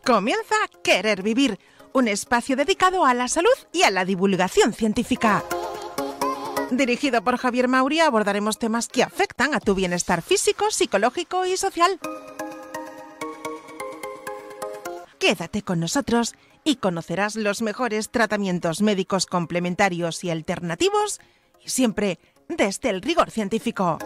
Comienza Querer Vivir, un espacio dedicado a la salud y a la divulgación científica. Dirigido por Javier Mauri, abordaremos temas que afectan a tu bienestar físico, psicológico y social. Quédate con nosotros y conocerás los mejores tratamientos médicos complementarios y alternativos, y siempre desde el rigor científico.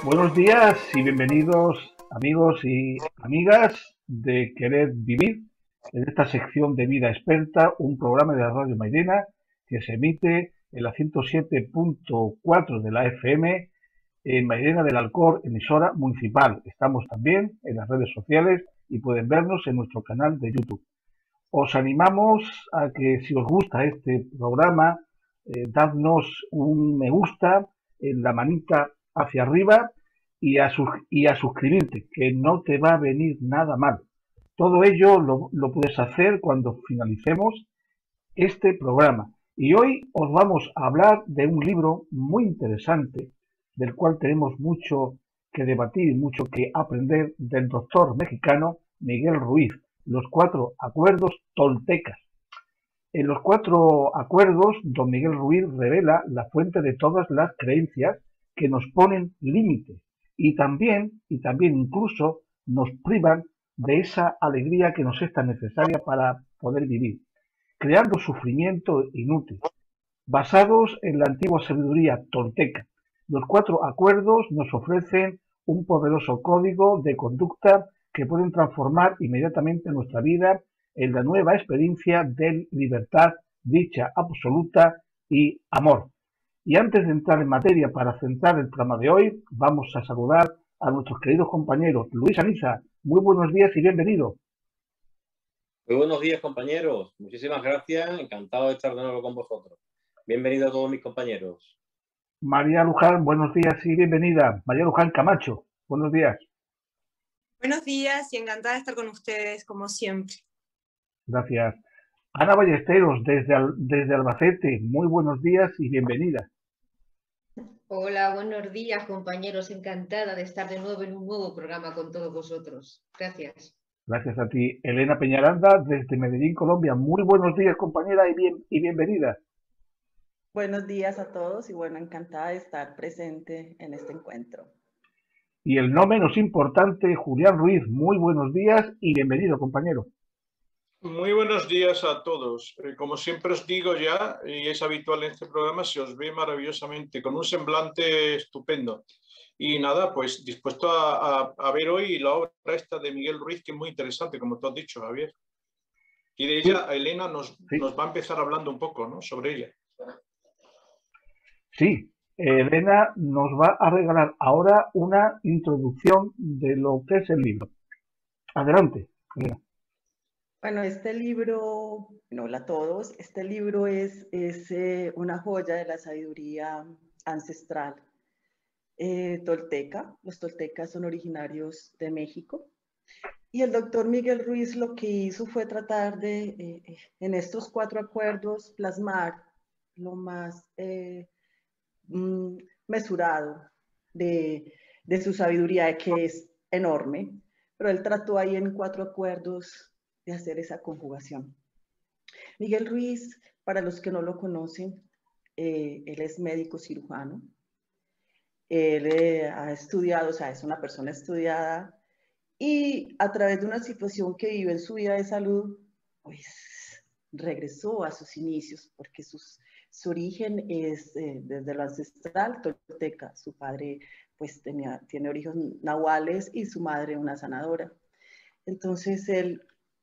Buenos días y bienvenidos, amigos y amigas de Querer Vivir, en esta sección de Vida Experta, un programa de la Radio Mairena que se emite en la 107.4 de la FM en Mairena del Alcor, emisora municipal. Estamos también en las redes sociales y pueden vernos en nuestro canal de YouTube. Os animamos a que, si os gusta este programa, dadnos un me gusta en la manita hacia arriba y a suscribirte, que no te va a venir nada mal. Todo ello lo puedes hacer cuando finalicemos este programa. Y hoy os vamos a hablar de un libro muy interesante, del cual tenemos mucho que debatir y mucho que aprender, del doctor mexicano Miguel Ruiz, Los Cuatro Acuerdos Toltecas. En Los Cuatro Acuerdos, don Miguel Ruiz revela la fuente de todas las creencias que nos ponen límites y también incluso nos privan de esa alegría que nos es tan necesaria para poder vivir, creando sufrimiento inútil. Basados en la antigua sabiduría tolteca, los Cuatro Acuerdos nos ofrecen un poderoso código de conducta que pueden transformar inmediatamente nuestra vida en la nueva experiencia de libertad, dicha absoluta y amor. Y antes de entrar en materia para centrar el programa de hoy, vamos a saludar a nuestros queridos compañeros. Luis Aniza, muy buenos días y bienvenido. Muy buenos días, compañeros. Muchísimas gracias. Encantado de estar de nuevo con vosotros. Bienvenido a todos mis compañeros. María Luján, buenos días y bienvenida. María Luján Camacho, buenos días. Buenos días y encantada de estar con ustedes, como siempre. Gracias. Ana Ballesteros, desde Albacete, muy buenos días y bienvenida. Hola, buenos días, compañeros. Encantada de estar de nuevo en un nuevo programa con todos vosotros. Gracias. Gracias a ti. Elena Peñaranda, desde Medellín, Colombia. Muy buenos días, compañera, y bienvenida. Buenos días a todos y bueno, encantada de estar presente en este encuentro. Y el no menos importante, Julián Ruiz. Muy buenos días y bienvenido, compañero. Muy buenos días a todos. Como siempre os digo ya, y es habitual en este programa, se os ve maravillosamente, con un semblante estupendo. Y nada, pues dispuesto a ver hoy la obra esta de Miguel Ruiz, que es muy interesante, como tú has dicho, Javier. Y de ella, Elena nos va a empezar hablando un poco, ¿no?, sobre ella. Sí, Elena nos va a regalar ahora una introducción de lo que es el libro. Adelante, Elena. Bueno, este libro, hola a todos, este libro es una joya de la sabiduría ancestral tolteca. Los toltecas son originarios de México. Y el doctor Miguel Ruiz lo que hizo fue tratar de, en estos 4 acuerdos, plasmar lo más mesurado de su sabiduría, que es enorme, pero él trató ahí en 4 acuerdos de hacer esa conjugación. Miguel Ruiz, para los que no lo conocen, él es médico cirujano. Él ha estudiado, o sea, es una persona estudiada, y a través de una situación que vive en su vida de salud, pues regresó a sus inicios, porque su origen es desde lo ancestral tolteca. Su padre pues tiene orígenes nahuales y su madre una sanadora. Entonces él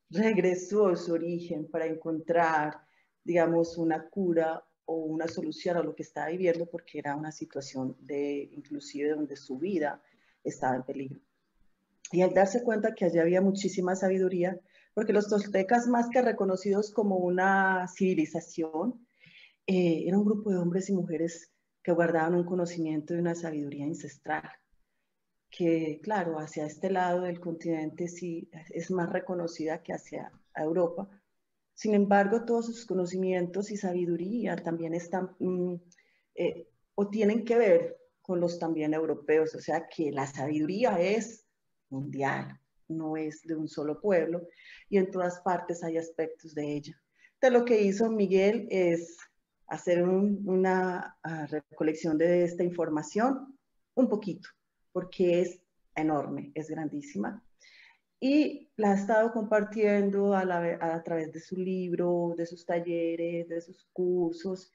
regresó a su origen para encontrar, digamos, una cura o una solución a lo que estaba viviendo, porque era una situación inclusive donde su vida estaba en peligro. Y al darse cuenta que allí había muchísima sabiduría, porque los toltecas, más que reconocidos como una civilización, era un grupo de hombres y mujeres que guardaban un conocimiento y una sabiduría ancestral, que, claro, hacia este lado del continente sí es más reconocida que hacia Europa. Sin embargo, todos sus conocimientos y sabiduría también están o tienen que ver con los también europeos, o sea que la sabiduría es mundial, no es de un solo pueblo, y en todas partes hay aspectos de ella. Entonces, lo que hizo Miguel es hacer una recolección de esta información, un poquito, porque es enorme, es grandísima, y la ha estado compartiendo a través de su libro, de sus talleres, de sus cursos,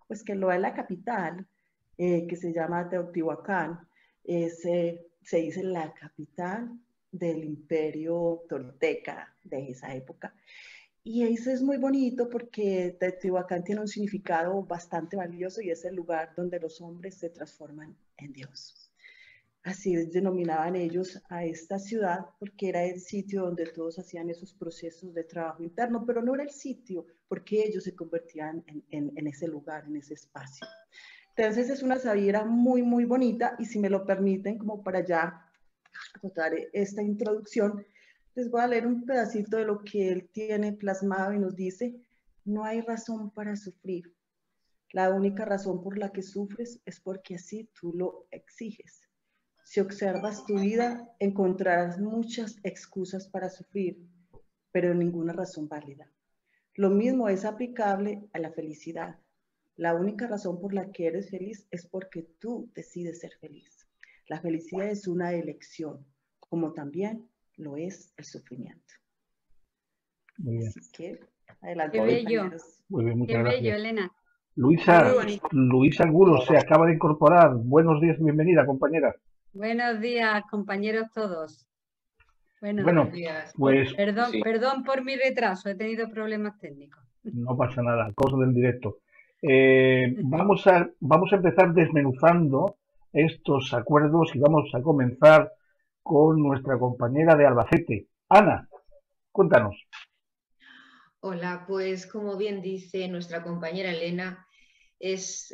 pues que lo es la capital, que se llama Teotihuacán, se dice la capital del imperio tolteca de esa época. Y eso es muy bonito porque Teotihuacán tiene un significado bastante valioso y es el lugar donde los hombres se transforman en Dios. Así denominaban ellos a esta ciudad porque era el sitio donde todos hacían esos procesos de trabajo interno, pero no era el sitio porque ellos se convertían en ese lugar, en ese espacio. Entonces es una sabiduría muy, muy bonita y si me lo permiten, como para ya contar esta introducción, les voy a leer un pedacito de lo que él tiene plasmado y nos dice: no hay razón para sufrir. La única razón por la que sufres es porque así tú lo exiges. Si observas tu vida, encontrarás muchas excusas para sufrir, pero ninguna razón válida. Lo mismo es aplicable a la felicidad. La única razón por la que eres feliz es porque tú decides ser feliz. La felicidad es una elección, como también lo es el sufrimiento. Muy bien. Así que, adelante. Qué bello. Muy bien, muchas Qué gracias. bello, Elena. Luisa Angulo se acaba de incorporar. Buenos días, bienvenida, compañera. Buenos días, compañeros todos. Buenos días. Pues perdón por mi retraso, he tenido problemas técnicos. No pasa nada, cosa del directo. Vamos a empezar desmenuzando estos acuerdos y vamos a comenzar con nuestra compañera de Albacete. Ana, cuéntanos. Hola, pues como bien dice nuestra compañera Elena, es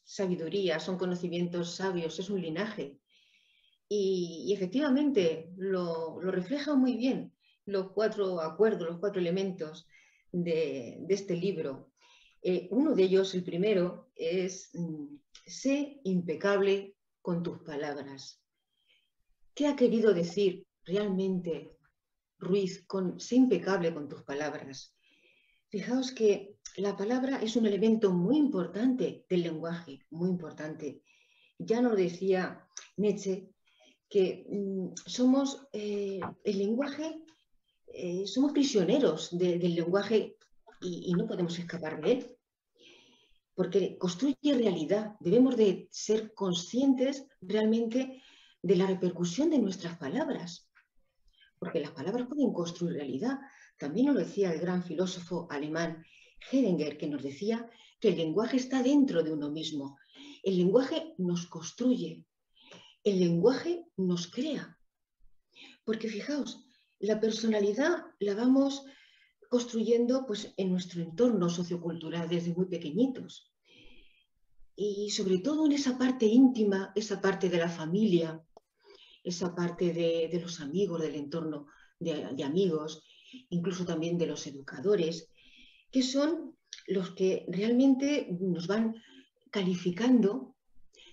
sabiduría, son conocimientos sabios, es un linaje. Y efectivamente lo refleja muy bien los 4 acuerdos, los 4 elementos de este libro. Uno de ellos, el primero, es sé impecable con tus palabras. ¿Qué ha querido decir realmente Ruiz con sé impecable con tus palabras? Fijaos que la palabra es un elemento muy importante del lenguaje, muy importante. Ya nos decía Nietzsche que somos el lenguaje, somos prisioneros del lenguaje y no podemos escapar de él, porque construye realidad. Debemos de ser conscientes realmente de la repercusión de nuestras palabras, porque las palabras pueden construir realidad. También nos lo decía el gran filósofo alemán Heidegger, que nos decía que el lenguaje está dentro de uno mismo. El lenguaje nos construye, el lenguaje nos crea. Porque fijaos, la personalidad la vamos construyendo pues, en nuestro entorno sociocultural desde muy pequeñitos. Y sobre todo en esa parte íntima, esa parte de la familia, esa parte de los amigos, del entorno de amigos, incluso también de los educadores, que son los que realmente nos van calificando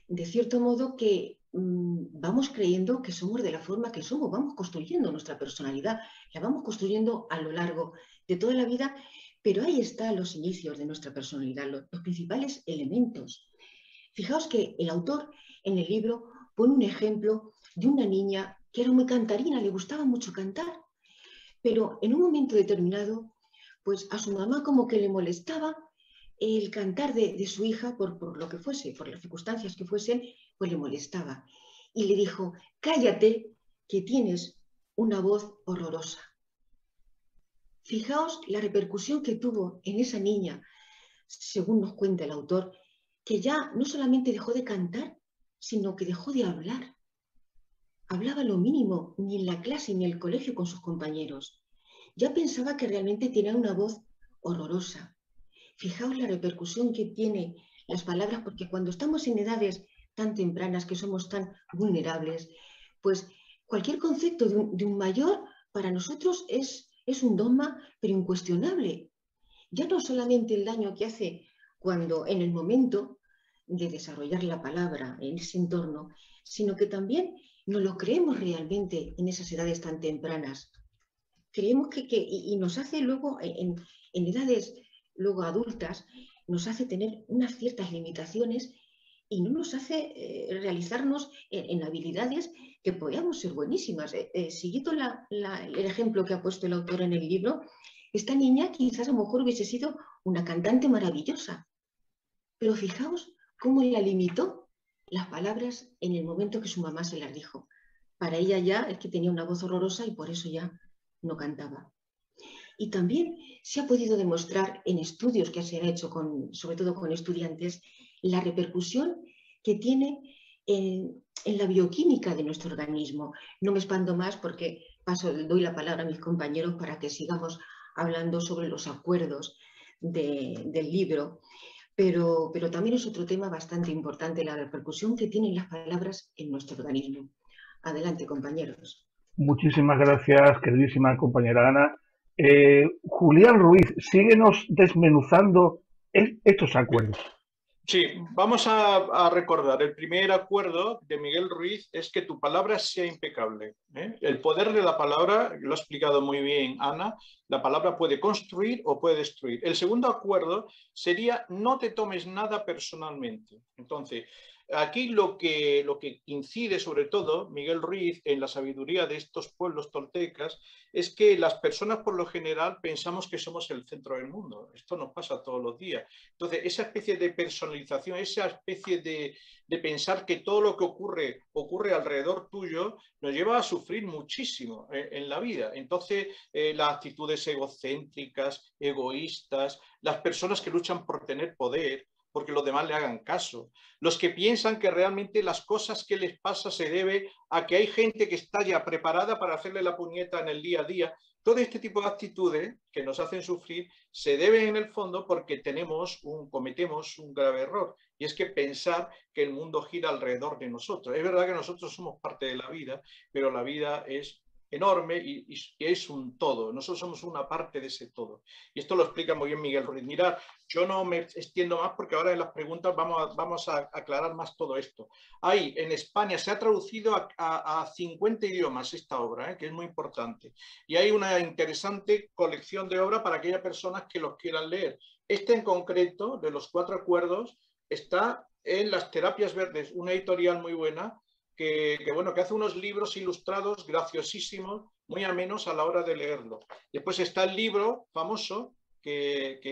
de cierto modo que vamos creyendo que somos de la forma que somos, vamos construyendo nuestra personalidad, la vamos construyendo a lo largo de toda la vida, pero ahí están los inicios de nuestra personalidad, los principales elementos. Fijaos que el autor en el libro pone un ejemplo de una niña que era muy cantarina, le gustaba mucho cantar, pero en un momento determinado, pues a su mamá como que le molestaba el cantar de su hija por lo que fuese, por las circunstancias que fuesen, pues le molestaba. Y le dijo, cállate, que tienes una voz horrorosa. Fijaos la repercusión que tuvo en esa niña, según nos cuenta el autor, que ya no solamente dejó de cantar, sino que dejó de hablar. Hablaba lo mínimo, ni en la clase ni en el colegio con sus compañeros. Ya pensaba que realmente tenía una voz horrorosa. Fijaos la repercusión que tienen las palabras, porque cuando estamos en edades tan tempranas, que somos tan vulnerables, pues cualquier concepto de un mayor para nosotros es un dogma, pero incuestionable. Ya no solamente el daño que hace cuando en el momento de desarrollar la palabra en ese entorno, sino que también no lo creemos realmente en esas edades tan tempranas. Creemos y nos hace luego en edades luego adultas, nos hace tener unas ciertas limitaciones y no nos hace realizarnos en habilidades que podríamos ser buenísimas. Siguiendo el ejemplo que ha puesto el autor en el libro, esta niña quizás a lo mejor hubiese sido una cantante maravillosa, pero fijaos cómo la limitó las palabras en el momento que su mamá se las dijo. Para ella ya es que tenía una voz horrorosa y por eso ya no cantaba. Y también se ha podido demostrar en estudios que se han hecho, sobre todo con estudiantes, la repercusión que tiene en la bioquímica de nuestro organismo. No me expando más porque doy la palabra a mis compañeros para que sigamos hablando sobre los acuerdos del libro. Pero también es otro tema bastante importante, la repercusión que tienen las palabras en nuestro organismo. Adelante, compañeros. Muchísimas gracias, queridísima compañera Ana. Julián Ruiz, síguenos desmenuzando estos acuerdos. Sí, vamos a recordar, el primer acuerdo de Miguel Ruiz es que tu palabra sea impecable, ¿eh? El poder de la palabra, lo ha explicado muy bien Ana, la palabra puede construir o puede destruir. El segundo acuerdo sería no te tomes nada personalmente. Entonces, aquí lo que incide sobre todo Miguel Ruiz en la sabiduría de estos pueblos toltecas es que las personas por lo general pensamos que somos el centro del mundo. Esto nos pasa todos los días. Entonces, esa especie de personalización, esa especie de pensar que todo lo que ocurre alrededor tuyo, nos lleva a sufrir muchísimo en la vida. Entonces, las actitudes egocéntricas, egoístas, las personas que luchan por tener poder, porque los demás le hagan caso. Los que piensan que realmente las cosas que les pasa se debe a que hay gente que está ya preparada para hacerle la puñeta en el día a día. Todo este tipo de actitudes que nos hacen sufrir se deben en el fondo porque cometemos un grave error, y es que pensar que el mundo gira alrededor de nosotros. Es verdad que nosotros somos parte de la vida, pero la vida es enorme y es un todo. Nosotros somos una parte de ese todo. Y esto lo explica muy bien Miguel Ruiz. Mirad, yo no me extiendo más porque ahora en las preguntas vamos a aclarar más todo esto. En España se ha traducido a 50 idiomas esta obra, que es muy importante. Y hay una interesante colección de obras para aquellas personas que los quieran leer. Este en concreto, de los 4 acuerdos, está en Las Terapias Verdes, una editorial muy buena, que hace unos libros ilustrados graciosísimos, muy amenos a la hora de leerlo. Después está el libro famoso, que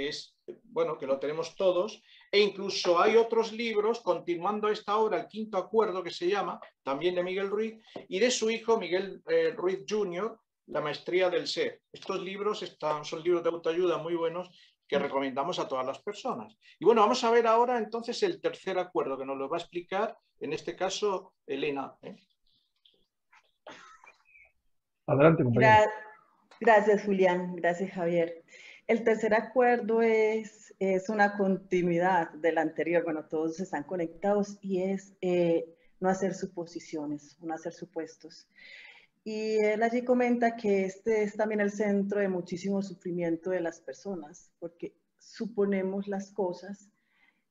lo tenemos todos, e incluso hay otros libros, continuando esta obra, el 5º acuerdo, que se llama, también de Miguel Ruiz, y de su hijo Miguel Ruiz Jr., La maestría del ser. Estos libros son libros de autoayuda muy buenos que recomendamos a todas las personas. Y bueno, vamos a ver ahora entonces el 3er acuerdo, que nos lo va a explicar, en este caso, Elena. Adelante, compañera. Gracias, Julián. Gracias, Javier. El 3er acuerdo es una continuidad del anterior. Bueno, todos están conectados y es no hacer suposiciones, no hacer supuestos. Y él allí comenta que este es también el centro de muchísimo sufrimiento de las personas, porque suponemos las cosas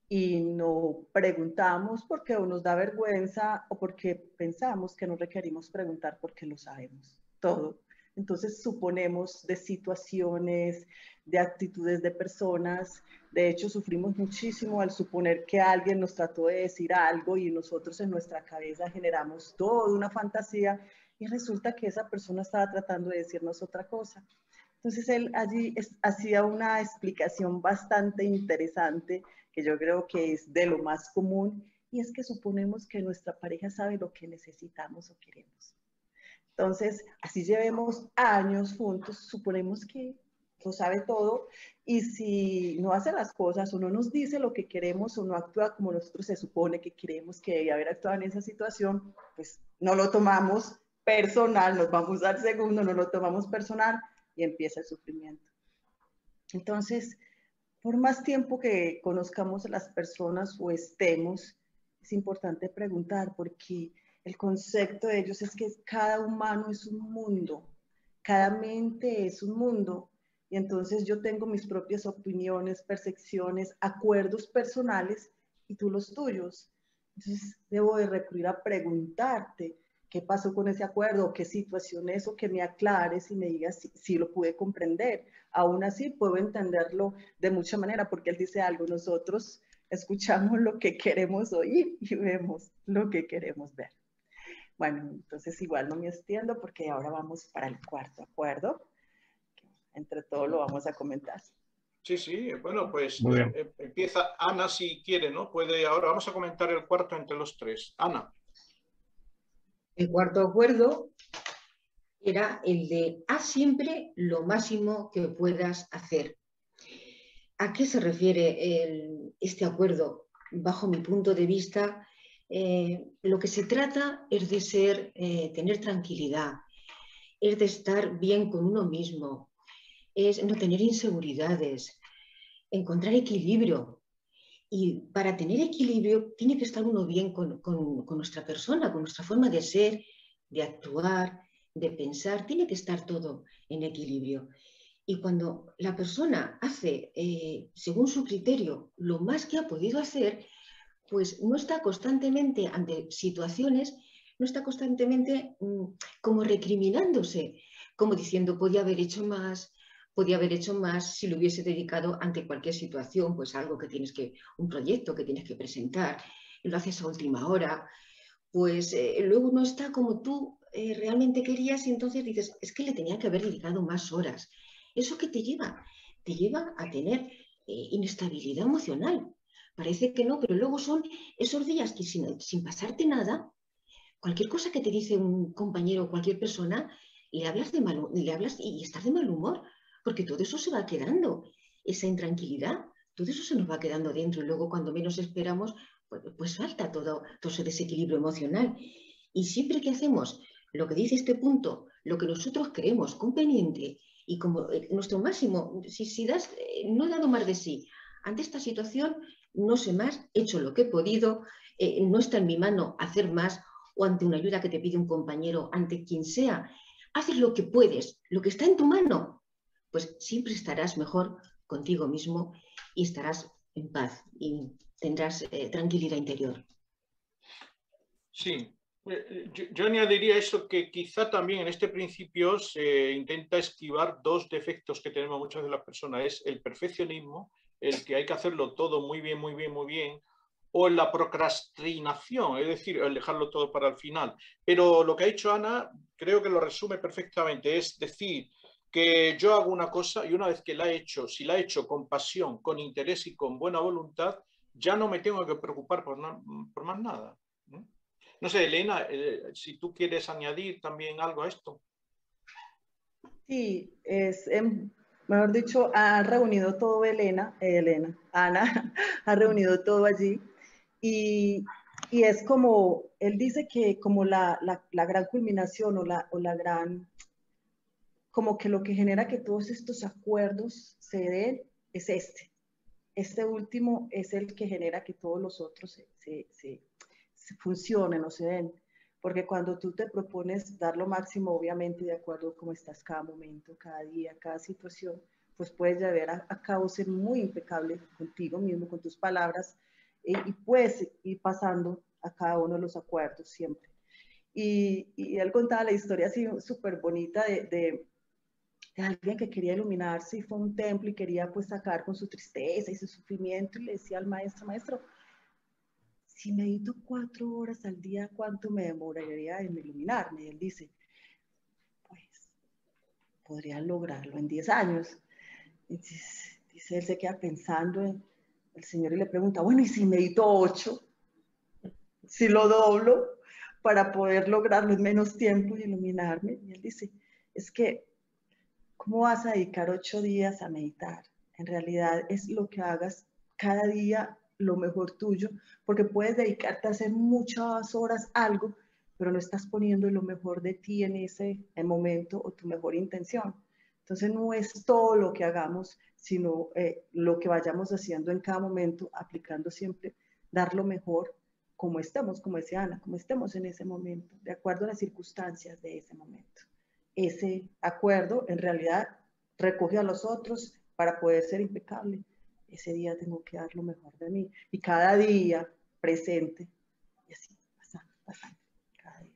y no preguntamos porque o nos da vergüenza o porque pensamos que no requerimos preguntar porque lo sabemos todo. Entonces suponemos de situaciones, de actitudes de personas. De hecho, sufrimos muchísimo al suponer que alguien nos trató de decir algo y nosotros en nuestra cabeza generamos toda una fantasía y resulta que esa persona estaba tratando de decirnos otra cosa. Entonces él allí hacía una explicación bastante interesante que yo creo que es de lo más común, y es que suponemos que nuestra pareja sabe lo que necesitamos o queremos. Entonces, así llevemos años juntos, suponemos que lo sabe todo, y si no hace las cosas o no nos dice lo que queremos o no actúa como nosotros se supone que queremos que debe haber actuado en esa situación, pues no lo tomamos personal, nos vamos al segundo, no lo tomamos personal y empieza el sufrimiento. Entonces, por más tiempo que conozcamos a las personas o estemos, es importante preguntar, porque el concepto de ellos es que cada humano es un mundo, cada mente es un mundo, y entonces yo tengo mis propias opiniones, percepciones, acuerdos personales y tú los tuyos. Entonces debo de recurrir a preguntarte qué pasó con ese acuerdo, qué situación es, o que me aclares y me digas si lo pude comprender. Aún así puedo entenderlo de mucha manera, porque él dice algo, nosotros escuchamos lo que queremos oír y vemos lo que queremos ver. Bueno, entonces igual no me extiendo porque ahora vamos para el cuarto acuerdo. Entre todos lo vamos a comentar. Sí, sí, bueno, pues Muy bien. empieza Ana si quiere, ¿no? Puede, ahora vamos a comentar el cuarto entre los tres. Ana. El cuarto acuerdo era el de haz siempre lo máximo que puedas hacer. ¿A qué se refiere este acuerdo? Bajo mi punto de vista, lo que se trata es de tener tranquilidad, es de estar bien con uno mismo, es no tener inseguridades, encontrar equilibrio. Y para tener equilibrio tiene que estar uno bien con nuestra persona, con nuestra forma de ser, de actuar, de pensar. Tiene que estar todo en equilibrio. Y cuando la persona hace, según su criterio, lo más que ha podido hacer, pues no está constantemente ante situaciones, no está constantemente como recriminándose, como diciendo, podía haber hecho más si lo hubiese dedicado ante cualquier situación, pues algo que tienes que, un proyecto que tienes que presentar, y lo haces a última hora, pues luego no está como tú realmente querías y entonces dices, es que le tenía que haber dedicado más horas. ¿Eso qué te lleva? Te lleva a tener inestabilidad emocional. Parece que no, pero luego son esos días que sin pasarte nada, cualquier cosa que te dice un compañero o cualquier persona, le hablas y estás de mal humor, porque todo eso se va quedando, esa intranquilidad, todo eso se nos va quedando dentro y luego cuando menos esperamos, pues falta todo ese desequilibrio emocional. Y siempre que hacemos lo que dice este punto, lo que nosotros creemos conveniente y como nuestro máximo, si no he dado más de sí ante esta situación, no sé más, he hecho lo que he podido, no está en mi mano hacer más, o ante una ayuda que te pide un compañero, ante quien sea, haces lo que puedes, lo que está en tu mano, pues siempre estarás mejor contigo mismo y estarás en paz y tendrás tranquilidad interior. Sí, yo añadiría eso, que quizá también en este principio se intenta esquivar dos defectos que tenemos muchas de las personas. Es el perfeccionismo, el que hay que hacerlo todo muy bien, muy bien, muy bien, o la procrastinación, es decir, el dejarlo todo para el final. Pero lo que ha dicho Ana creo que lo resume perfectamente, es decir, que yo hago una cosa y una vez que la he hecho, si la he hecho con pasión, con interés y con buena voluntad, ya no me tengo que preocupar por más nada. No sé, Elena, si tú quieres añadir también algo a esto. Sí, mejor dicho, ha reunido todo Ana, ha reunido todo allí. Y es como, él dice que como la gran culminación o la gran, como que lo que genera que todos estos acuerdos se den es este último es el que genera que todos los otros se funcionen o se den. Porque cuando tú te propones dar lo máximo, obviamente de acuerdo a cómo estás cada momento, cada día, cada situación, pues puedes llevar a cabo ser muy impecable contigo mismo, con tus palabras, y puedes ir pasando a cada uno de los acuerdos siempre. Y él contaba la historia así súper bonita de alguien que quería iluminarse y fue a un templo y quería pues sacar con su tristeza y su sufrimiento y le decía al maestro, maestro, si medito 4 horas al día, ¿cuánto me demoraría en iluminarme? Y él dice, pues podría lograrlo en 10 años. Y dice, él se queda pensando en el Señor y le pregunta, bueno, ¿y si medito 8? Si lo doblo para poder lograrlo en menos tiempo y iluminarme. Y él dice, es que ¿cómo vas a dedicar 8 días a meditar? En realidad es lo que hagas cada día lo mejor tuyo, porque puedes dedicarte a hacer muchas horas algo, pero no estás poniendo lo mejor de ti en ese momento o tu mejor intención. Entonces no es todo lo que hagamos, sino lo que vayamos haciendo en cada momento, aplicando siempre, dar lo mejor como estemos, como decía Ana, como estemos en ese momento, de acuerdo a las circunstancias de ese momento. Ese acuerdo en realidad recoge a los otros para poder ser impecable. Ese día tengo que dar lo mejor de mí. Y cada día presente. Y así, pasando, cada día.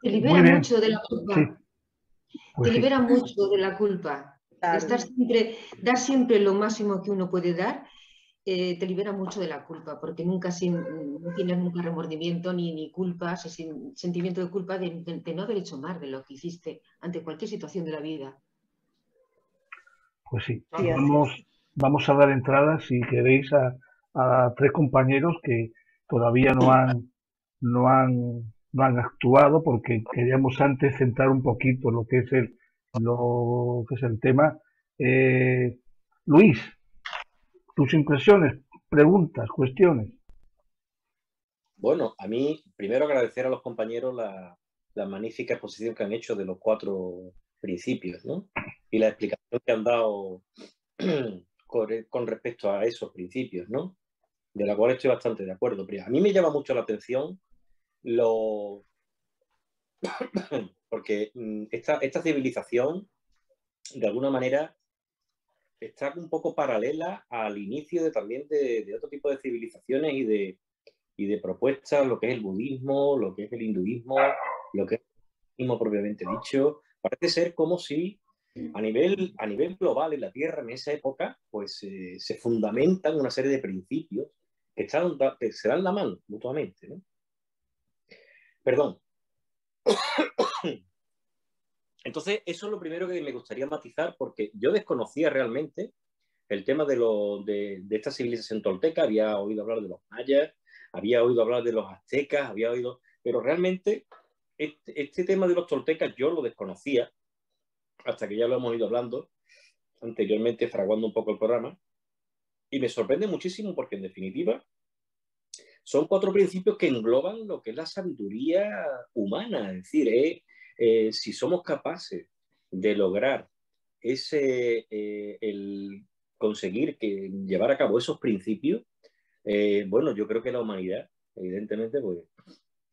Te libera mucho de la culpa. Sí. Pues te libera mucho de la culpa. Claro. Dar siempre lo máximo que uno puede dar, te libera mucho de la culpa, porque no tienes nunca remordimiento ni culpa, sentimiento de culpa de no haber hecho más de lo que hiciste ante cualquier situación de la vida. Pues sí, Sí, vamos a dar entrada, si queréis, a tres compañeros que todavía no han actuado, porque queríamos antes centrar un poquito lo que es el tema. Luis, tus impresiones, preguntas, cuestiones. Bueno, a mí primero agradecer a los compañeros la magnífica exposición que han hecho de los 4 principios, ¿no? Y la explicación que han dado con respecto a esos principios, ¿no? De la cual estoy bastante de acuerdo. Pero a mí me llama mucho la atención porque esta civilización, de alguna manera, está un poco paralela al inicio también de otro tipo de civilizaciones y de propuestas, lo que es el budismo, lo que es el hinduismo, lo que es el budismo propiamente dicho. Parece ser como si a nivel global en la Tierra en esa época pues se fundamentan una serie de principios que se dan la mano mutuamente, ¿no? Perdón. Entonces, eso es lo primero que me gustaría matizar, porque yo desconocía realmente el tema de esta civilización tolteca. Había oído hablar de los mayas, había oído hablar de los aztecas, pero realmente este tema de los toltecas yo lo desconocía, hasta que ya lo hemos ido hablando anteriormente, fraguando un poco el programa, y me sorprende muchísimo porque, en definitiva, son 4 principios que engloban lo que es la sabiduría humana. Es decir, si somos capaces de lograr el conseguir llevar a cabo esos principios, bueno, yo creo que la humanidad, evidentemente, pues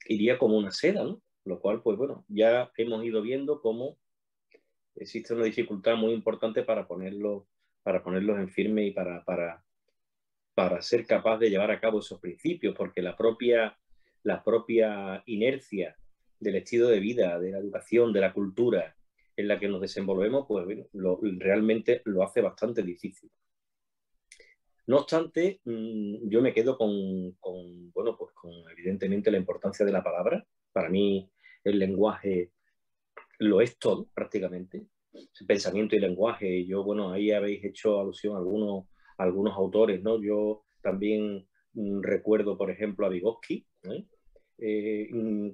iría como una seda, ¿no? Lo cual, pues bueno, ya hemos ido viendo cómo existe una dificultad muy importante para ponerlos en firme y para ser capaz de llevar a cabo esos principios, porque la propia inercia del estilo de vida, de la educación, de la cultura en la que nos desenvolvemos, pues bueno, realmente lo hace bastante difícil. No obstante, yo me quedo con evidentemente la importancia de la palabra. Para mí el lenguaje lo es todo, prácticamente. El pensamiento y lenguaje. Yo, bueno, ahí habéis hecho alusión a algunos autores, ¿no? Yo también recuerdo, por ejemplo, a Vygotsky,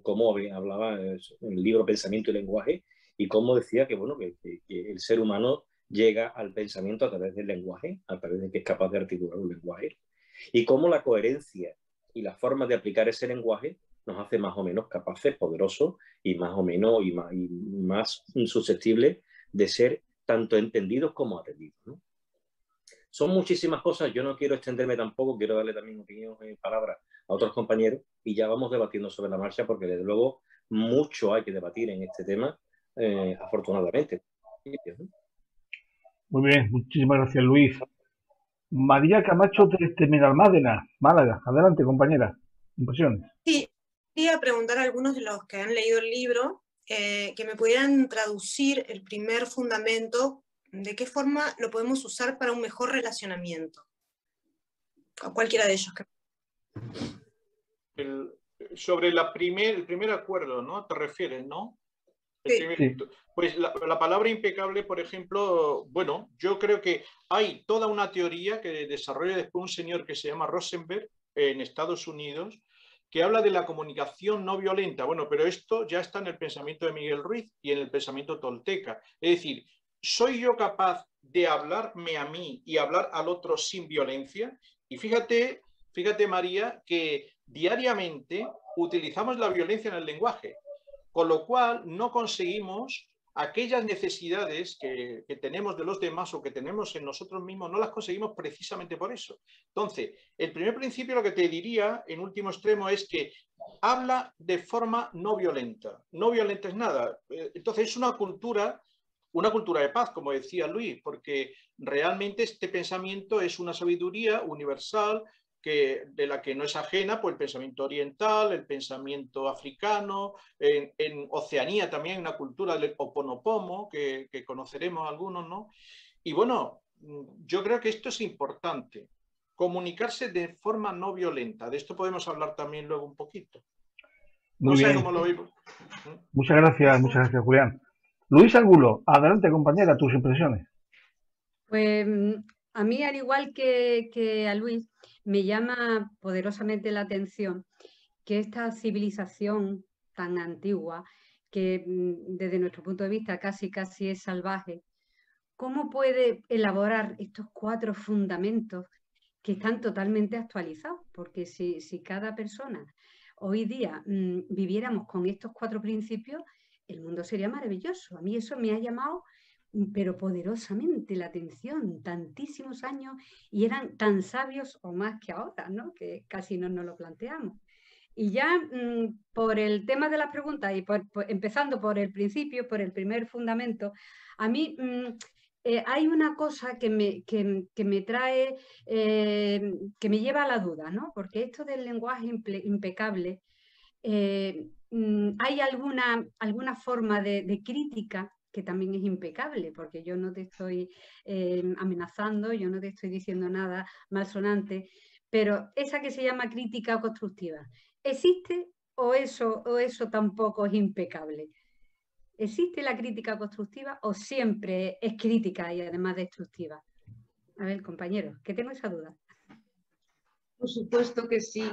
cómo hablaba en el libro Pensamiento y Lenguaje, y cómo decía que, bueno, que el ser humano llega al pensamiento a través del lenguaje, a través de que es capaz de articular un lenguaje, y cómo la coherencia y la forma de aplicar ese lenguaje nos hace más o menos capaces, poderosos y más o menos y más susceptibles de ser tanto entendidos como atendidos, ¿no? Son muchísimas cosas, yo no quiero extenderme tampoco, quiero darle también opinión y palabras a otros compañeros, y ya vamos debatiendo sobre la marcha, porque desde luego mucho hay que debatir en este tema, afortunadamente. Muy bien, muchísimas gracias, Luis. María Camacho de Benalmádena, Málaga. Adelante, compañera. Impresiones. Sí, quería preguntar a algunos de los que han leído el libro que me pudieran traducir el primer fundamento, de qué forma lo podemos usar para un mejor relacionamiento. A cualquiera de ellos. Sobre el primer acuerdo, ¿no? ¿Te refieres, no? Sí. Pues la palabra impecable, por ejemplo, bueno, yo creo que hay toda una teoría que desarrolla después un señor que se llama Rosenberg en Estados Unidos, que habla de la comunicación no violenta. Bueno, pero esto ya está en el pensamiento de Miguel Ruiz y en el pensamiento tolteca. Es decir, ¿soy yo capaz de hablarme a mí y hablar al otro sin violencia? Y fíjate, María, que diariamente utilizamos la violencia en el lenguaje, con lo cual no conseguimos aquellas necesidades que tenemos de los demás o que tenemos en nosotros mismos, no las conseguimos precisamente por eso. Entonces, el primer principio, lo que te diría en último extremo, es que habla de forma no violenta. No violenta es nada. Entonces, es una cultura de paz, como decía Luis, porque realmente este pensamiento es una sabiduría universal de la que no es ajena pues, el pensamiento oriental, el pensamiento africano, en Oceanía también una cultura del Ho'oponopono, que conoceremos algunos, ¿no? Y bueno, yo creo que esto es importante, comunicarse de forma no violenta. De esto podemos hablar también luego un poquito. Muy no sé bien. cómo lo veis. Muchas gracias, Julián. Luis Angulo, adelante, compañera, tus impresiones. Pues a mí, al igual que a Luis, me llama poderosamente la atención que esta civilización tan antigua, que desde nuestro punto de vista casi es salvaje, ¿cómo puede elaborar estos 4 fundamentos que están totalmente actualizados? Porque si cada persona hoy día viviéramos con estos 4 principios, el mundo sería maravilloso. A mí eso me ha llamado pero poderosamente la atención, tantísimos años, y eran tan sabios o más que ahora, ¿no? Que casi no nos lo planteamos. Y ya por el tema de las preguntas y empezando por el principio, por el primer fundamento, a mí hay una cosa que me trae, que me lleva a la duda, ¿no? Porque esto del lenguaje impecable, hay alguna forma de crítica que también es impecable, porque yo no te estoy amenazando, yo no te estoy diciendo nada malsonante, pero esa que se llama crítica constructiva, ¿existe o eso tampoco es impecable? ¿Existe la crítica constructiva o siempre es crítica y además destructiva? A ver, compañeros, que tengo esa duda. Por supuesto que sí.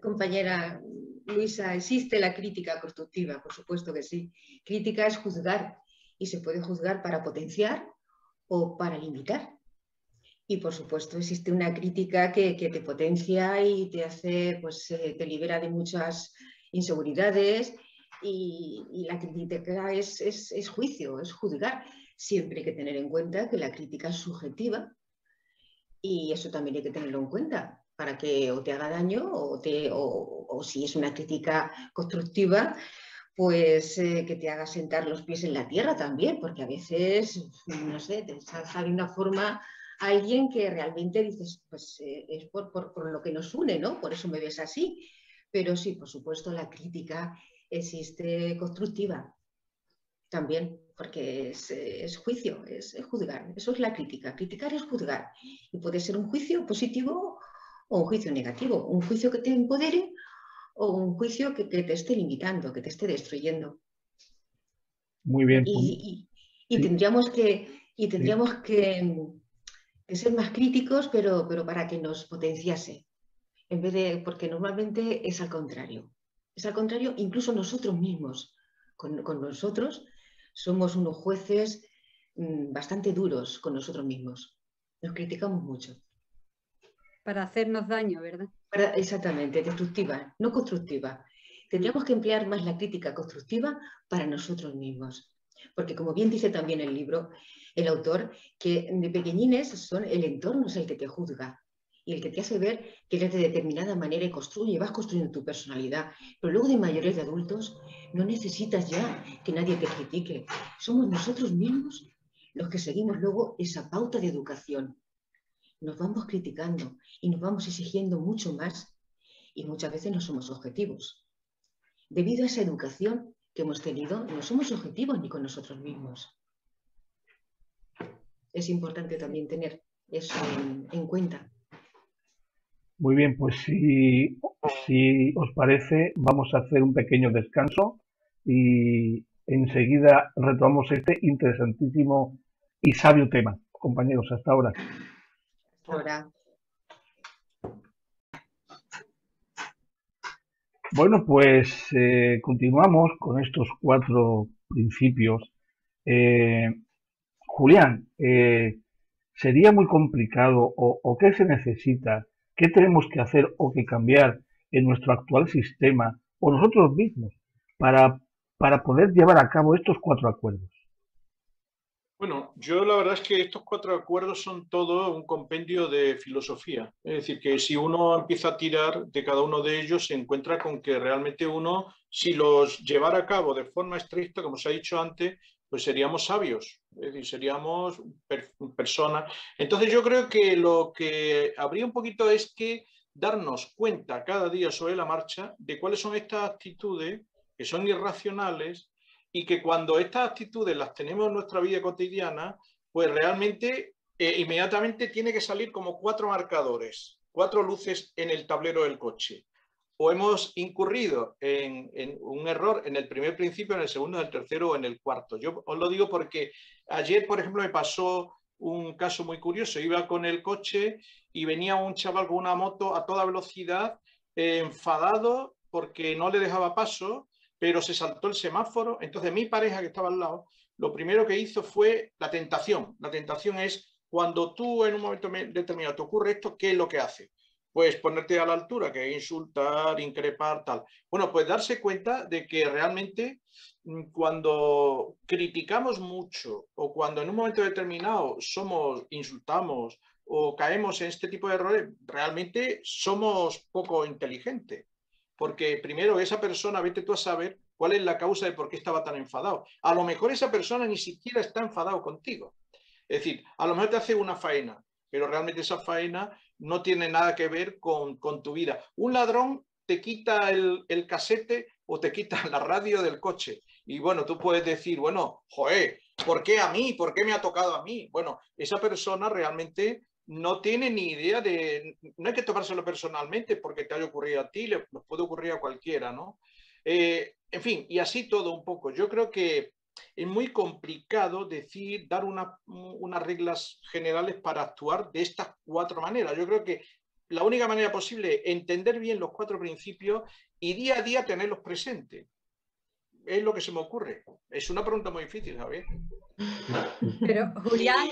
Compañera Luisa, existe la crítica constructiva, por supuesto que sí. Crítica es juzgar y se puede juzgar para potenciar o para limitar. Y por supuesto existe una crítica que te potencia y te hace, pues te libera de muchas inseguridades y la crítica es juicio, es juzgar. Siempre hay que tener en cuenta que la crítica es subjetiva y eso también hay que tenerlo en cuenta para que o te haga daño o si es una crítica constructiva, pues que te haga sentar los pies en la tierra también, porque a veces, no sé, te sale una forma a alguien que realmente dices, pues es por lo que nos une, ¿no? Por eso me ves así. Pero sí, por supuesto, la crítica existe constructiva también, porque es juicio, es juzgar. Eso es la crítica. Criticar es juzgar. Y puede ser un juicio positivo o un juicio negativo, un juicio que te empodere o un juicio que te esté limitando, que te esté destruyendo. Muy bien. Y sí. tendríamos que ser más críticos, pero para que nos potenciase. En vez de, porque normalmente es al contrario. Es al contrario, incluso nosotros mismos, con nosotros, somos unos jueces bastante duros con nosotros mismos. Nos criticamos mucho. Para hacernos daño, ¿verdad? Exactamente, destructiva, no constructiva. Tendríamos que emplear más la crítica constructiva para nosotros mismos. Porque como bien dice también el libro, el autor, que de pequeñines el entorno es el que te juzga y el que te hace ver que eres de determinada manera y vas construyendo tu personalidad. Pero luego de mayores, de adultos, no necesitas ya que nadie te critique. Somos nosotros mismos los que seguimos luego esa pauta de educación. Nos vamos criticando y nos vamos exigiendo mucho más y muchas veces no somos objetivos. Debido a esa educación que hemos tenido, no somos objetivos ni con nosotros mismos. Es importante también tener eso en cuenta. Muy bien, pues si os parece, vamos a hacer un pequeño descanso y enseguida retomamos este interesantísimo y sabio tema. Compañeros, hasta ahora. Ahora. Bueno, pues continuamos con estos 4 principios. Julián, ¿sería muy complicado o qué se necesita? ¿Qué tenemos que hacer o que cambiar en nuestro actual sistema o nosotros mismos para para poder llevar a cabo estos 4 acuerdos? Bueno, yo la verdad es que estos 4 acuerdos son todo un compendio de filosofía. Es decir, que si uno empieza a tirar de cada uno de ellos, se encuentra con que realmente uno, si los llevara a cabo de forma estricta, como se ha dicho antes, pues seríamos sabios, es decir, seríamos personas. Entonces yo creo que lo que habría un poquito es que darnos cuenta cada día sobre la marcha de cuáles son estas actitudes que son irracionales, y que cuando estas actitudes las tenemos en nuestra vida cotidiana, pues realmente inmediatamente tiene que salir como 4 marcadores, 4 luces en el tablero del coche. O hemos incurrido en un error en el primer principio, en el segundo, en el tercero o en el cuarto. Yo os lo digo porque ayer, por ejemplo, me pasó un caso muy curioso. Iba con el coche y venía un chaval con una moto a toda velocidad, enfadado porque no le dejaba paso, pero se saltó el semáforo. Entonces mi pareja, que estaba al lado, lo primero que hizo fue la tentación. La tentación es cuando tú en un momento determinado te ocurre esto, ¿qué es lo que hace? Pues ponerte a la altura, que es insultar, increpar, tal. Bueno, pues darse cuenta de que realmente cuando criticamos mucho o cuando en un momento determinado insultamos o caemos en este tipo de errores, realmente somos poco inteligentes. Porque primero esa persona, vete tú a saber cuál es la causa de por qué estaba tan enfadado. A lo mejor esa persona ni siquiera está enfadado contigo. Es decir, a lo mejor te hace una faena, pero realmente esa faena no tiene nada que ver con tu vida. Un ladrón te quita el casete o te quita la radio del coche. Y bueno, tú puedes decir, bueno, joder, ¿por qué a mí? ¿Por qué me ha tocado a mí? Bueno, esa persona realmente no tiene ni idea de... No hay que tomárselo personalmente porque te haya ocurrido a ti, le puede ocurrir a cualquiera, ¿no? En fin, y así todo un poco. Yo creo que es muy complicado dar unas reglas generales para actuar de estas 4 maneras. Yo creo que la única manera posible es entender bien los 4 principios y día a día tenerlos presentes. Es lo que se me ocurre. Es una pregunta muy difícil, Javier. Pero, Julián,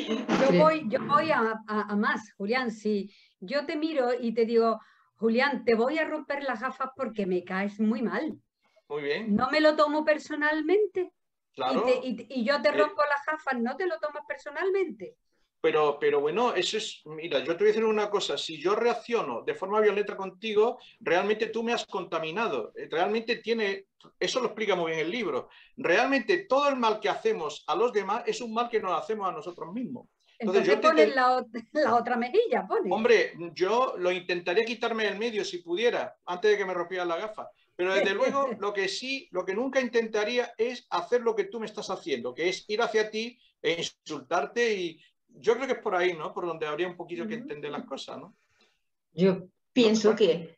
yo voy a más. Julián, si yo te miro y te digo, Julián, te voy a romper las gafas porque me caes muy mal. Muy bien. No me lo tomo personalmente. Claro. Y yo te rompo las gafas, ¿no te lo tomas personalmente? Pero bueno, eso es... Mira, yo te voy a decir una cosa. Si yo reacciono de forma violenta contigo, realmente tú me has contaminado. Realmente eso lo explica muy bien el libro. Realmente todo el mal que hacemos a los demás es un mal que nos hacemos a nosotros mismos. Entonces pones la otra mejilla, pones. Hombre, yo lo intentaría quitarme del medio si pudiera, antes de que me rompieran la gafa. Pero desde luego, lo que nunca intentaría es hacer lo que tú me estás haciendo, que es ir hacia ti e insultarte, y yo creo que es por ahí, ¿no? Por donde habría un poquito que entender las cosas, ¿no? Yo pienso que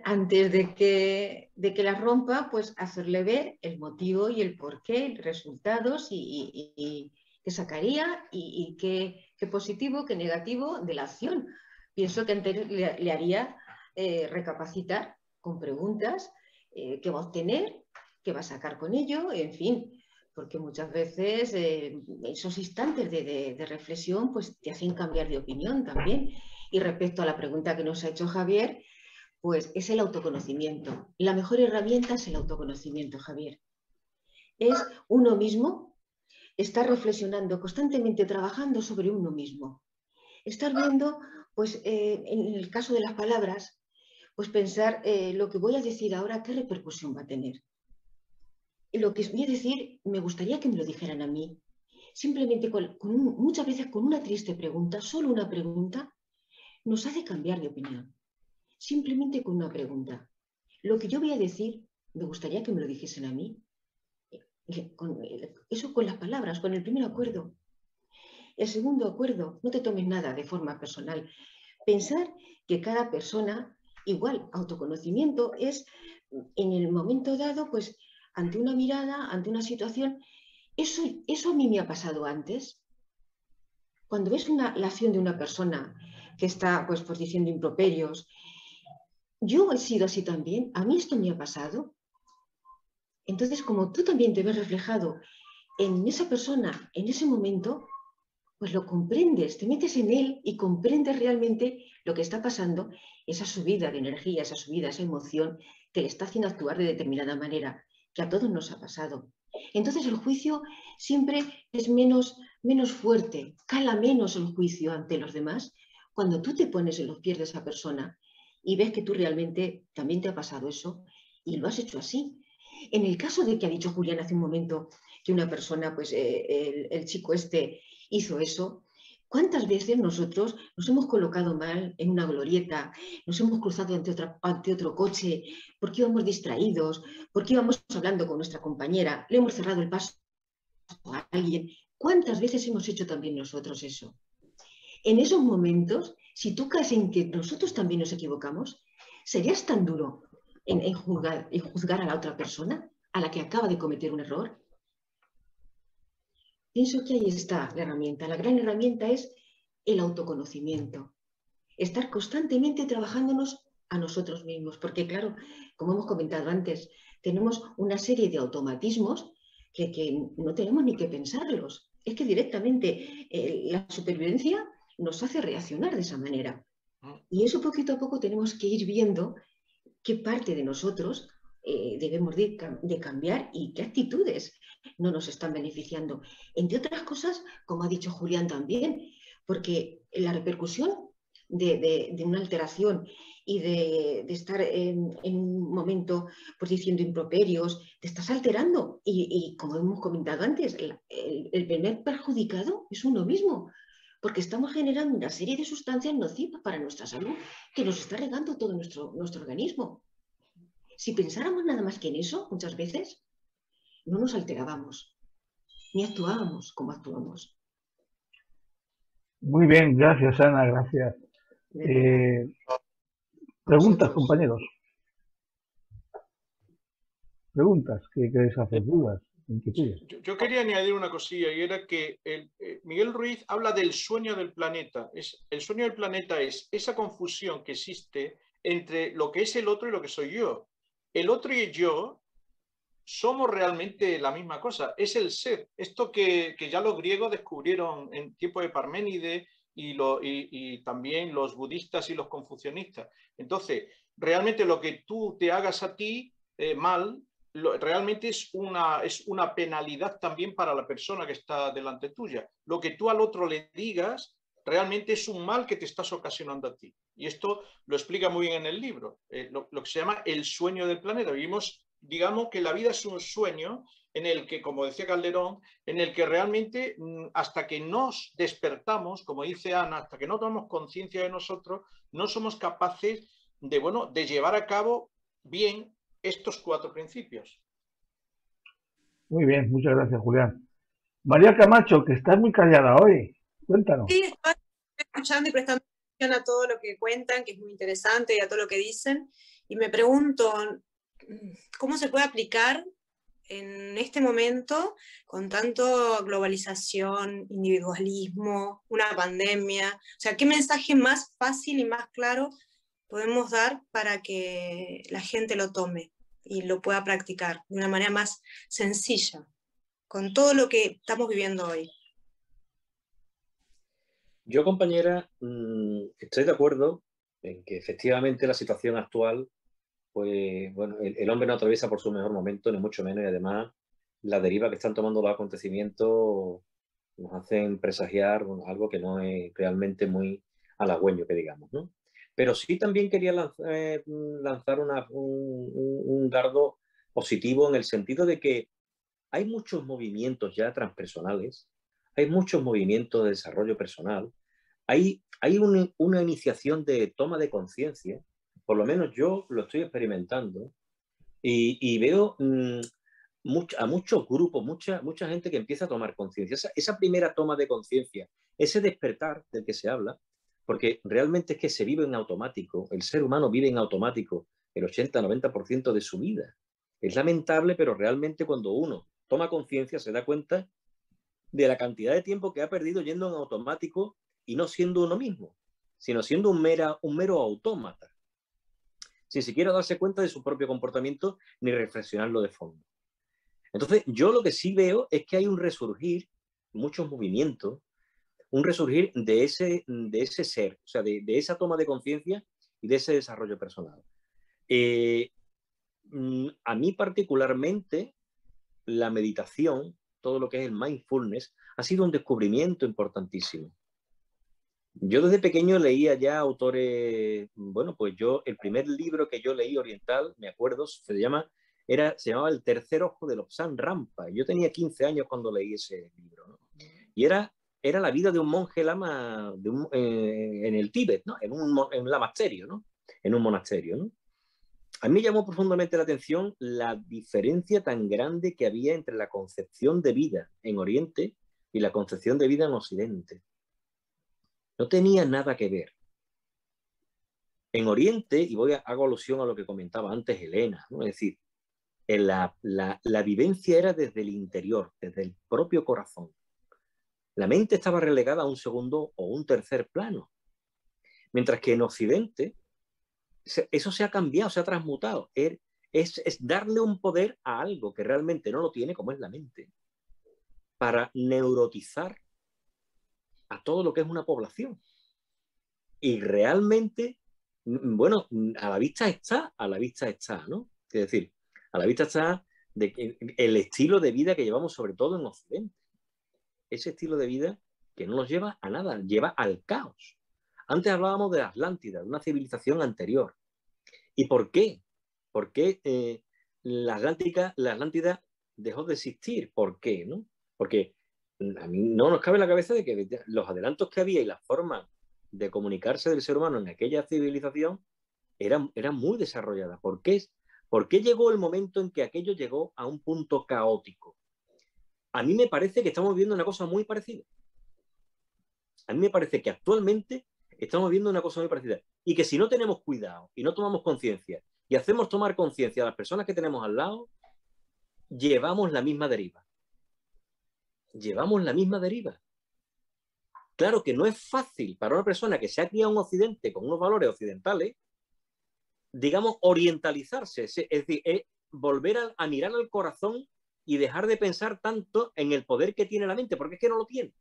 antes de que las rompa, pues hacerle ver el motivo y el porqué, resultados y qué sacaría y qué positivo, qué negativo de la acción. Pienso que antes le haría recapacitar con preguntas qué va a obtener, qué va a sacar con ello, en fin, porque muchas veces esos instantes de reflexión pues te hacen cambiar de opinión también. Y respecto a la pregunta que nos ha hecho Javier, pues es el autoconocimiento. La mejor herramienta es el autoconocimiento, Javier. Es uno mismo estar reflexionando, constantemente trabajando sobre uno mismo. Estar viendo, pues en el caso de las palabras, pues pensar lo que voy a decir ahora, qué repercusión va a tener. Lo que voy a decir, me gustaría que me lo dijeran a mí. Simplemente muchas veces con una triste pregunta, solo una pregunta, nos hace cambiar de opinión. Simplemente con una pregunta. Lo que yo voy a decir, me gustaría que me lo dijesen a mí. Eso con las palabras, con el primer acuerdo. El segundo acuerdo, no te tomes nada de forma personal. Pensar que cada persona, igual, autoconocimiento es en el momento dado, pues ante una mirada, ante una situación. Eso a mí me ha pasado antes. Cuando ves la acción de una persona que está pues diciendo improperios, yo he sido así también, a mí esto me ha pasado. Entonces, como tú también te ves reflejado en esa persona, en ese momento, pues lo comprendes, te metes en él y comprendes realmente lo que está pasando, esa subida de energía, esa subida, esa emoción que le está haciendo actuar de determinada manera. que a todos nos ha pasado. Entonces el juicio siempre es menos fuerte, cala menos el juicio ante los demás cuando tú te pones en los pies de esa persona y ves que tú realmente también te ha pasado eso y lo has hecho así. En el caso de que ha dicho Julián hace un momento que una persona, pues el chico este hizo eso, ¿cuántas veces nosotros nos hemos colocado mal en una glorieta, nos hemos cruzado ante otro coche, porque íbamos distraídos, porque íbamos hablando con nuestra compañera, le hemos cerrado el paso a alguien? ¿Cuántas veces hemos hecho también nosotros eso? En esos momentos, si tú caes en que nosotros también nos equivocamos, ¿serías tan duro en juzgar a la otra persona, a la que acaba de cometer un error? Pienso que ahí está la herramienta. La gran herramienta es el autoconocimiento. Estar constantemente trabajándonos a nosotros mismos. Porque, claro, como hemos comentado antes, tenemos una serie de automatismos que no tenemos ni que pensarlos. Es que directamente la supervivencia nos hace reaccionar de esa manera. Y eso poquito a poco tenemos que ir viendo qué parte de nosotros debemos de cambiar y qué actitudes no nos están beneficiando. Entre otras cosas, como ha dicho Julián también, porque la repercusión de una alteración y de estar en un momento pues, diciendo improperios, te estás alterando y como hemos comentado antes, el primer perjudicado es uno mismo, porque estamos generando una serie de sustancias nocivas para nuestra salud que nos está regando todo nuestro organismo. Si pensáramos nada más que en eso, muchas veces no nos alterábamos, ni actuábamos como actuamos. Muy bien, gracias Ana, gracias. Preguntas, compañeros. Preguntas, ¿qué queréis hacer? ¿Dudas? ¿Inquietudes? Yo quería añadir una cosilla y era que Miguel Ruiz habla del sueño del planeta. El sueño del planeta es esa confusión que existe entre lo que es el otro y lo que soy yo. El otro y yo somos realmente la misma cosa, es el ser. Esto que ya los griegos descubrieron en tiempo de Parménides y también los budistas y los confucianistas. Entonces, realmente lo que tú te hagas a ti mal, realmente es una penalidad también para la persona que está delante tuya. Lo que tú al otro le digas realmente es un mal que te estás ocasionando a ti. Y esto lo explica muy bien en el libro, lo que se llama el sueño del planeta. Vivimos, digamos que la vida es un sueño en el que, como decía Calderón, en el que realmente hasta que nos despertamos, como dice Ana, hasta que no tomamos conciencia de nosotros, no somos capaces de llevar a cabo bien estos 4 principios. Muy bien, muchas gracias, Julián. María Camacho, que estás muy callada hoy. Cuéntanos. Sí, estoy escuchando y prestando atención a todo lo que cuentan, que es muy interesante, y a todo lo que dicen. Y me pregunto, ¿cómo se puede aplicar en este momento con tanto globalización, individualismo, una pandemia? O sea, ¿qué mensaje más fácil y más claro podemos dar para que la gente lo tome y lo pueda practicar de una manera más sencilla, con todo lo que estamos viviendo hoy? Yo, compañera, estoy de acuerdo en que efectivamente la situación actual, pues bueno, el hombre no atraviesa por su mejor momento, ni mucho menos, y además la deriva que están tomando los acontecimientos nos hacen presagiar algo que no es realmente muy halagüeño, que digamos, ¿no? Pero sí también quería lanzar un dardo positivo en el sentido de que hay muchos movimientos ya transpersonales, hay muchos movimientos de desarrollo personal, hay una iniciación de toma de conciencia, por lo menos yo lo estoy experimentando, y veo a muchos grupos, mucha gente que empieza a tomar conciencia. Esa primera toma de conciencia, ese despertar del que se habla, porque realmente es que se vive en automático, el ser humano vive en automático el 80-90% de su vida. Es lamentable, pero realmente cuando uno toma conciencia se da cuenta de la cantidad de tiempo que ha perdido yendo en automático y no siendo uno mismo, sino siendo un mero autómata, sin siquiera darse cuenta de su propio comportamiento ni reflexionarlo de fondo. Entonces, yo lo que sí veo es que hay un resurgir, muchos movimientos, un resurgir de ese ser, o sea, de esa toma de conciencia y de ese desarrollo personal. a mí particularmente la meditación, todo lo que es el mindfulness, ha sido un descubrimiento importantísimo. Yo desde pequeño leía ya autores, bueno, pues el primer libro que yo leí oriental, me acuerdo, se llamaba El tercer ojo de Lobsang Rampa. Yo tenía 15 años cuando leí ese libro, ¿no? Y era la vida de un monje lama en el Tíbet, ¿no? En un lamasterio, ¿no? En un monasterio, ¿no? A mí me llamó profundamente la atención la diferencia tan grande que había entre la concepción de vida en Oriente y la concepción de vida en Occidente. No tenía nada que ver. En Oriente, y hago alusión a lo que comentaba antes Elena, ¿no? Es decir, la vivencia era desde el interior, desde el propio corazón. La mente estaba relegada a un segundo o un tercer plano. Mientras que en Occidente, eso se ha cambiado, se ha transmutado. Es darle un poder a algo que realmente no lo tiene, como es la mente, para neurotizar a todo lo que es una población. Y realmente, bueno, a la vista está, ¿no? Es decir, a la vista está el estilo de vida que llevamos, sobre todo en Occidente. Ese estilo de vida que no nos lleva a nada, lleva al caos. Antes hablábamos de Atlántida, de una civilización anterior. ¿Y por qué? ¿Por qué la Atlántida dejó de existir? ¿Por qué? ¿No? Porque a mí no nos cabe en la cabeza de que los adelantos que había y la forma de comunicarse del ser humano en aquella civilización eran muy desarrolladas. ¿Por qué? ¿Por qué llegó el momento en que aquello llegó a un punto caótico? A mí me parece que estamos viendo una cosa muy parecida. A mí me parece que actualmente estamos viendo una cosa muy parecida. Y que si no tenemos cuidado y no tomamos conciencia y hacemos tomar conciencia a las personas que tenemos al lado, llevamos la misma deriva. Llevamos la misma deriva. Claro que no es fácil para una persona que se ha criado en Occidente con unos valores occidentales, digamos, orientalizarse. Es decir, volver a mirar al corazón y dejar de pensar tanto en el poder que tiene la mente, porque es que no lo tiene.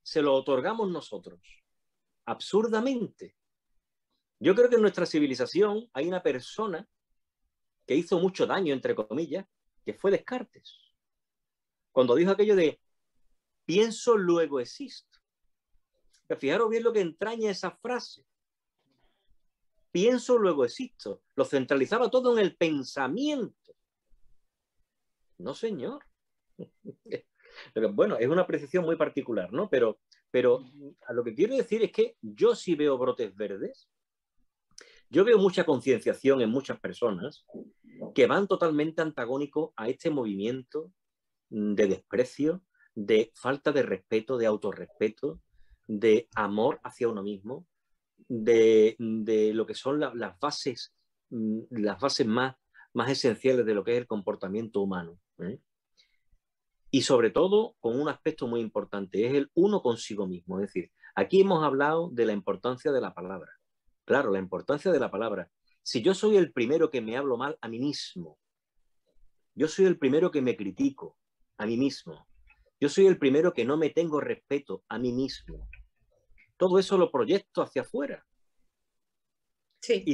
Se lo otorgamos nosotros. Absurdamente. Yo creo que en nuestra civilización hay una persona que hizo mucho daño, entre comillas, que fue Descartes. Cuando dijo aquello de pienso, luego existo. Fijaros bien lo que entraña esa frase. Pienso, luego existo. Lo centralizaba todo en el pensamiento. No, señor. Pero, bueno, es una apreciación muy particular, ¿no? Pero a lo que quiero decir es que yo sí veo brotes verdes. Yo veo mucha concienciación en muchas personas que van totalmente antagónicos a este movimiento de desprecio, de falta de respeto, de autorrespeto, de amor hacia uno mismo, de lo que son las bases más esenciales de lo que es el comportamiento humano, ¿eh? Y sobre todo con un aspecto muy importante, es el uno consigo mismo. Es decir, aquí hemos hablado de la importancia de la palabra. Claro, la importancia de la palabra. Si yo soy el primero que me hablo mal a mí mismo, yo soy el primero que me critico a mí mismo, yo soy el primero que no me tengo respeto a mí mismo, todo eso lo proyecto hacia afuera. Sí.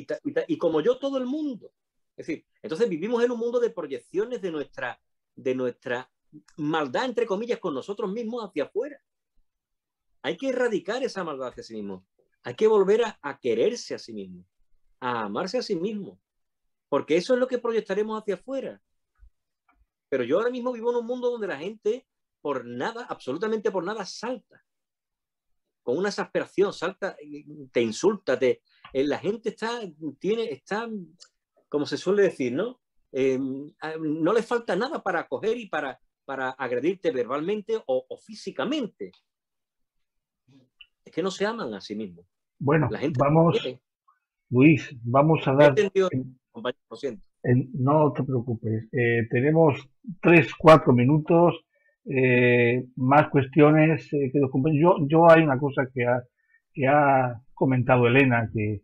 Y como yo, todo el mundo. Es decir, entonces vivimos en un mundo de proyecciones de nuestra maldad, entre comillas, con nosotros mismos hacia afuera. Hay que erradicar esa maldad hacia sí mismo. Hay que volver a quererse a sí mismo, a amarse a sí mismo, porque eso es lo que proyectaremos hacia afuera. Pero yo ahora mismo vivo en un mundo donde la gente, por nada, absolutamente por nada, salta. Con una exasperación, salta, te insulta, la gente está, como se suele decir, ¿no? No le falta nada para acoger y para agredirte verbalmente o físicamente. Es que no se aman a sí mismos. Bueno, la gente Luis, vamos a dar... Compañero, lo siento. No te preocupes. Tenemos 3-4 minutos, más cuestiones que los compañeros. Yo hay una cosa que ha comentado Elena, que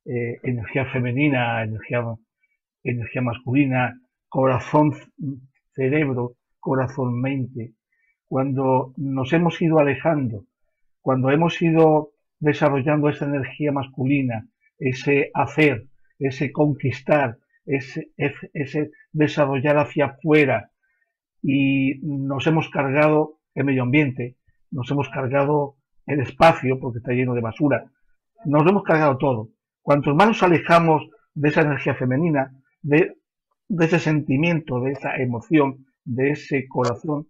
energía femenina, energía masculina, corazón, cerebro, corazón, mente. Cuando nos hemos ido alejando, cuando hemos ido desarrollando esa energía masculina, ese hacer, ese conquistar, ese desarrollar hacia afuera, y nos hemos cargado el medio ambiente, nos hemos cargado el espacio porque está lleno de basura, nos lo hemos cargado todo. Cuanto más nos alejamos de esa energía femenina, de ese sentimiento, de esa emoción, de ese corazón,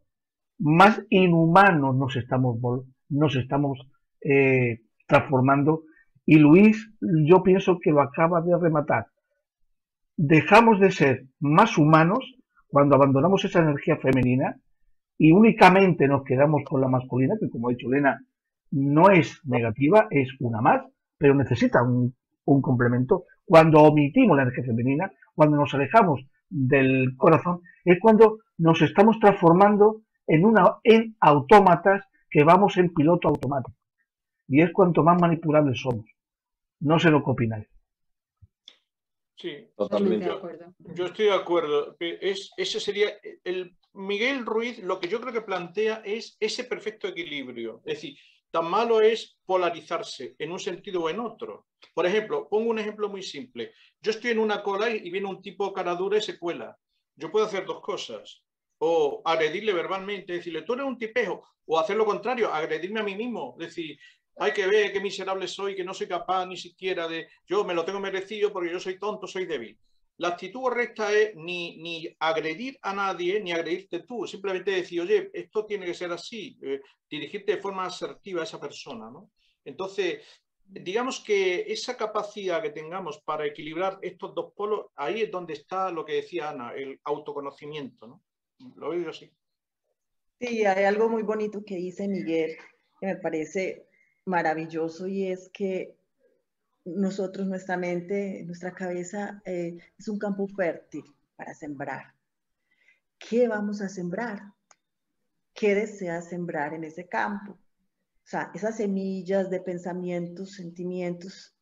más inhumanos nos estamos transformando. Y Luis, yo pienso que lo acaba de rematar. Dejamos de ser más humanos cuando abandonamos esa energía femenina y únicamente nos quedamos con la masculina, que como ha dicho Elena, no es negativa, es una más, pero necesita un complemento. Cuando omitimos la energía femenina, cuando nos alejamos del corazón, es cuando nos estamos transformando en autómatas que vamos en piloto automático. Y es cuanto más manipulables somos. No sé lo que opináis. Sí, Totalmente. Yo estoy de acuerdo. Ese sería Miguel Ruiz, lo que yo creo que plantea es ese perfecto equilibrio. Es decir, tan malo es polarizarse en un sentido o en otro. Por ejemplo, pongo un ejemplo muy simple. Yo estoy en una cola y viene un tipo cara dura y se cuela. Yo puedo hacer dos cosas. O agredirle verbalmente, decirle, tú eres un tipejo. O hacer lo contrario, agredirme a mí mismo. Decir, hay que ver qué miserable soy, que no soy capaz ni siquiera de... Yo me lo tengo merecido porque yo soy tonto, soy débil. La actitud correcta es ni agredir a nadie, ni agredirte tú. Simplemente decir, oye, esto tiene que ser así. Dirigirte de forma asertiva a esa persona, ¿no? Entonces, digamos que esa capacidad que tengamos para equilibrar estos dos polos, ahí es donde está lo que decía Ana, el autoconocimiento, ¿no? Lo veo yo así. Sí, hay algo muy bonito que dice Miguel, que me parece maravilloso, y es que nosotros, nuestra mente, nuestra cabeza es un campo fértil para sembrar. ¿Qué vamos a sembrar? ¿Qué deseas sembrar en ese campo? O sea, esas semillas de pensamientos, sentimientos,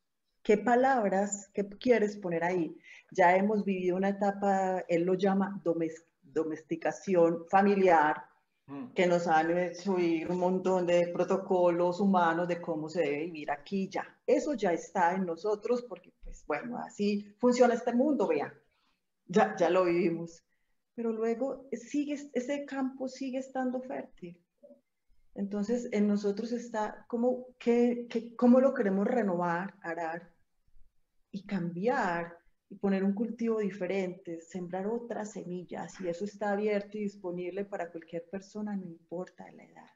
¿qué palabras, qué quieres poner ahí? Ya hemos vivido una etapa, él lo llama domesticación familiar, que nos han hecho ir un montón de protocolos humanos de cómo se debe vivir aquí ya. Eso ya está en nosotros porque, pues bueno, así funciona este mundo, vean. Ya lo vivimos. Pero luego ese campo sigue estando fértil. Entonces, en nosotros está cómo lo queremos renovar, arar y cambiar y poner un cultivo diferente, sembrar otras semillas, y eso está abierto y disponible para cualquier persona, no importa la edad.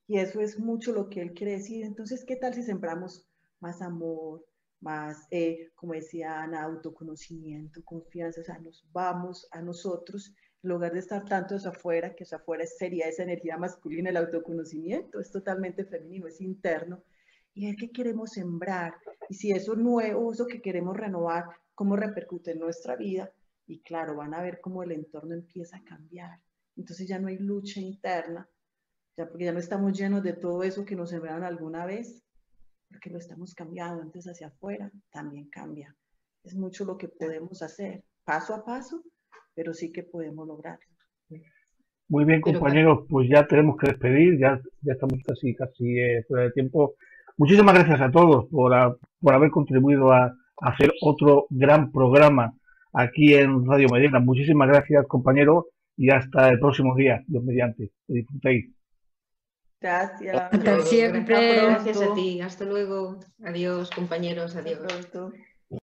Y eso es mucho lo que él quiere decir. Entonces, ¿qué tal si sembramos más amor, más, como decía Ana, autoconocimiento, confianza? O sea, nos vamos a nosotros, en lugar de estar tanto hacia afuera, que hacia afuera sería esa energía masculina, el autoconocimiento, es totalmente femenino, es interno. Y ver qué queremos sembrar, y si eso nuevo, eso que queremos renovar, cómo repercute en nuestra vida, y claro, van a ver cómo el entorno empieza a cambiar. Entonces ya no hay lucha interna, ya porque ya no estamos llenos de todo eso que nos sembraron alguna vez, porque lo estamos cambiando. Entonces hacia afuera también cambia. Es mucho lo que podemos hacer, paso a paso, pero sí que podemos lograrlo. Muy bien, compañeros, pues ya tenemos que despedir, ya estamos casi fuera de tiempo. Muchísimas gracias a todos por haber contribuido a hacer otro gran programa aquí en Radio Maidena. Muchísimas gracias, compañeros, y hasta el próximo día, Dios mediante. Que disfrutéis. Gracias. Hasta siempre. Gracias a ti. Hasta luego. Adiós, compañeros. Adiós. Hasta pronto.